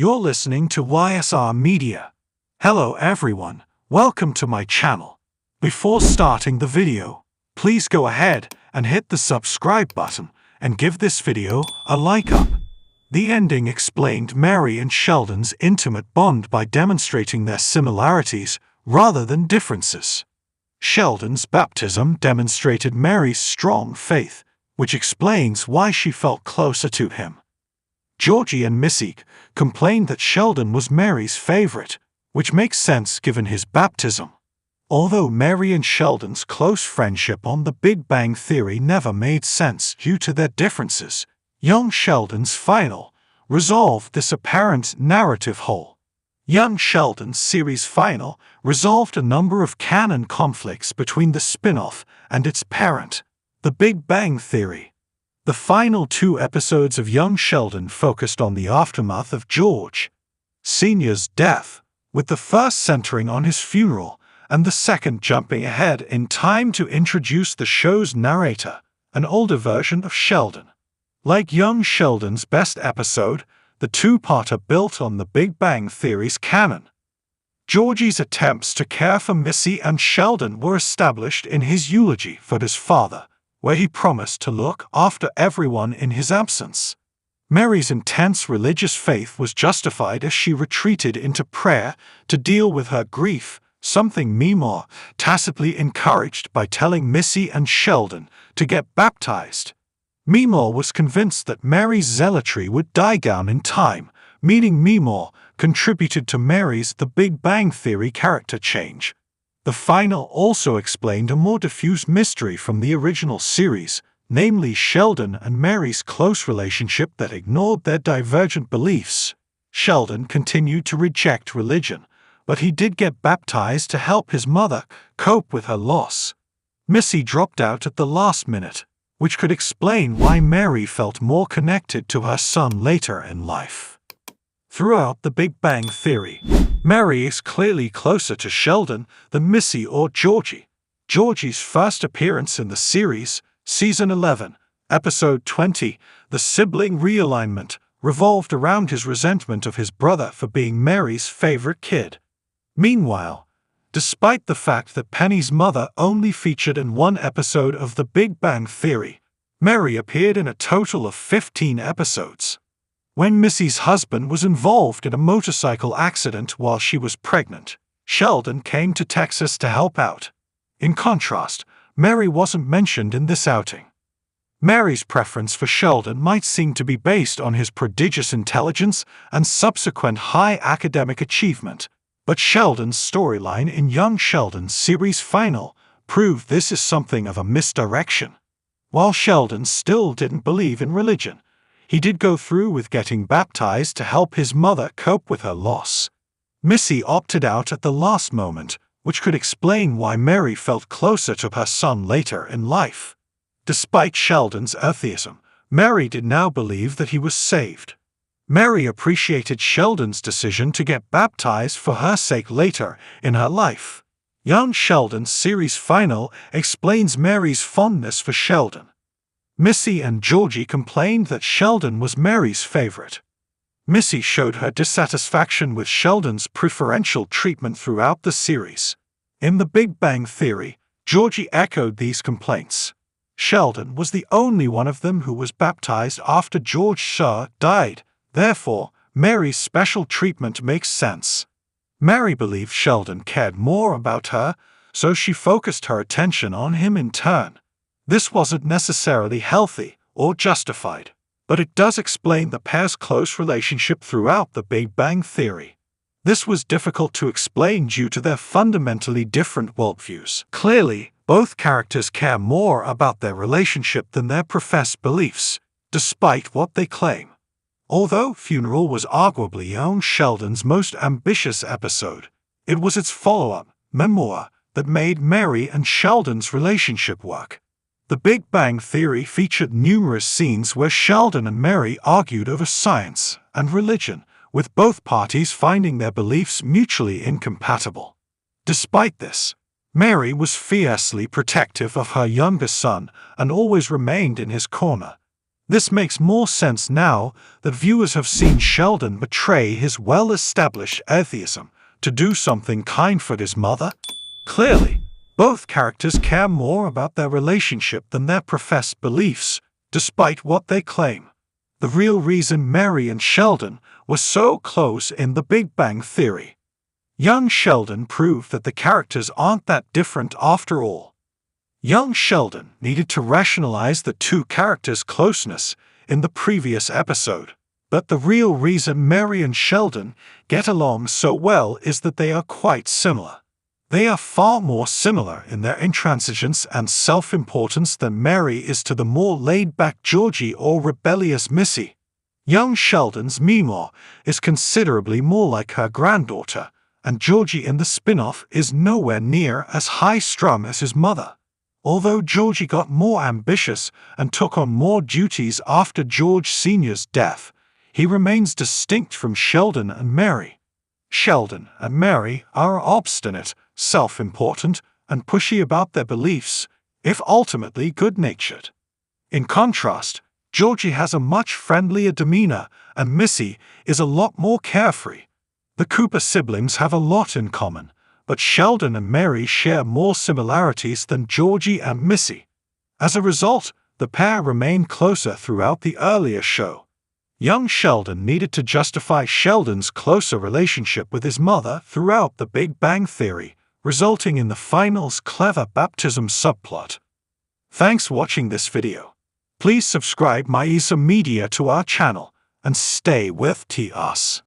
You're listening to YSR Media. Hello everyone, welcome to my channel. Before starting the video, please go ahead and hit the subscribe button and give this video a like up. The ending explained Mary and Sheldon's intimate bond by demonstrating their similarities rather than differences. Sheldon's baptism demonstrated Mary's strong faith, which explains why she felt closer to him. Georgie and Missy complained that Sheldon was Mary's favorite, which makes sense given his baptism. Although Mary and Sheldon's close friendship on The Big Bang Theory never made sense due to their differences, young Sheldon's final resolved this apparent narrative hole. Young Sheldon's series final resolved a number of canon conflicts between the spin-off and its parent, The Big Bang Theory. The final 2 episodes of Young Sheldon focused on the aftermath of George Sr.'s death, with the first centering on his funeral and the second jumping ahead in time to introduce the show's narrator, an older version of Sheldon. Like Young Sheldon's best episode, the two-parter built on The Big Bang Theory's canon. Georgie's attempts to care for Missy and Sheldon were established in his eulogy for his father, where he promised to look after everyone in his absence. Mary's intense religious faith was justified as she retreated into prayer to deal with her grief, something Meemaw tacitly encouraged by telling Missy and Sheldon to get baptized. Meemaw was convinced that Mary's zealotry would die down in time, meaning Meemaw contributed to Mary's The Big Bang Theory character change. The final also explained a more diffuse mystery from the original series, namely Sheldon and Mary's close relationship that ignored their divergent beliefs. Sheldon continued to reject religion, but he did get baptized to help his mother cope with her loss. Missy dropped out at the last minute, which could explain why Mary felt more connected to her son later in life. Throughout The Big Bang Theory, Mary is clearly closer to Sheldon than Missy or Georgie. Georgie's first appearance in the series, Season 11, Episode 20, The Sibling Realignment, revolved around his resentment of his brother for being Mary's favorite kid. Meanwhile, despite the fact that Penny's mother only featured in 1 episode of The Big Bang Theory, Mary appeared in a total of 15 episodes. When Missy's husband was involved in a motorcycle accident while she was pregnant, Sheldon came to Texas to help out. In contrast, Mary wasn't mentioned in this outing. Mary's preference for Sheldon might seem to be based on his prodigious intelligence and subsequent high academic achievement, but Sheldon's storyline in Young Sheldon's series final proved this is something of a misdirection. While Sheldon still didn't believe in religion, he did go through with getting baptized to help his mother cope with her loss. Missy opted out at the last moment, which could explain why Mary felt closer to her son later in life. Despite Sheldon's atheism, Mary did now believe that he was saved. Mary appreciated Sheldon's decision to get baptized for her sake later in her life. Young Sheldon's series final explains Mary's fondness for Sheldon. Missy and Georgie complained that Sheldon was Mary's favorite. Missy showed her dissatisfaction with Sheldon's preferential treatment throughout the series. In The Big Bang Theory, Georgie echoed these complaints. Sheldon was the only one of them who was baptized after George Sr. died. Therefore, Mary's special treatment makes sense. Mary believed Sheldon cared more about her, so she focused her attention on him in turn. This wasn't necessarily healthy or justified, but it does explain the pair's close relationship throughout The Big Bang Theory. This was difficult to explain due to their fundamentally different worldviews. Clearly, both characters care more about their relationship than their professed beliefs, despite what they claim. Although Funeral was arguably Young Sheldon's most ambitious episode, it was its follow-up, Memoir, that made Mary and Sheldon's relationship work. The Big Bang Theory featured numerous scenes where Sheldon and Mary argued over science and religion, with both parties finding their beliefs mutually incompatible. Despite this, Mary was fiercely protective of her younger son and always remained in his corner. This makes more sense now that viewers have seen Sheldon betray his well-established atheism to do something kind for his mother. Clearly, both characters care more about their relationship than their professed beliefs, despite what they claim. The real reason Mary and Sheldon were so close in The Big Bang Theory. Young Sheldon proved that the characters aren't that different after all. Young Sheldon needed to rationalize the two characters' closeness in the previous episode, but the real reason Mary and Sheldon get along so well is that they are quite similar. They are far more similar in their intransigence and self-importance than Mary is to the more laid-back Georgie or rebellious Missy. Young Sheldon's memoir is considerably more like her granddaughter, and Georgie in the spin-off is nowhere near as high-strung as his mother. Although Georgie got more ambitious and took on more duties after George Sr.'s death, he remains distinct from Sheldon and Mary. Sheldon and Mary are obstinate, self-important, and pushy about their beliefs, if ultimately good-natured. In contrast, Georgie has a much friendlier demeanor, and Missy is a lot more carefree. The Cooper siblings have a lot in common, but Sheldon and Mary share more similarities than Georgie and Missy. As a result, the pair remain closer throughout the earlier show. Young Sheldon needed to justify Sheldon's closer relationship with his mother throughout The Big Bang Theory, resulting in the final's clever baptism subplot. Thanks for watching this video. Please subscribe my Media to our channel and stay with us.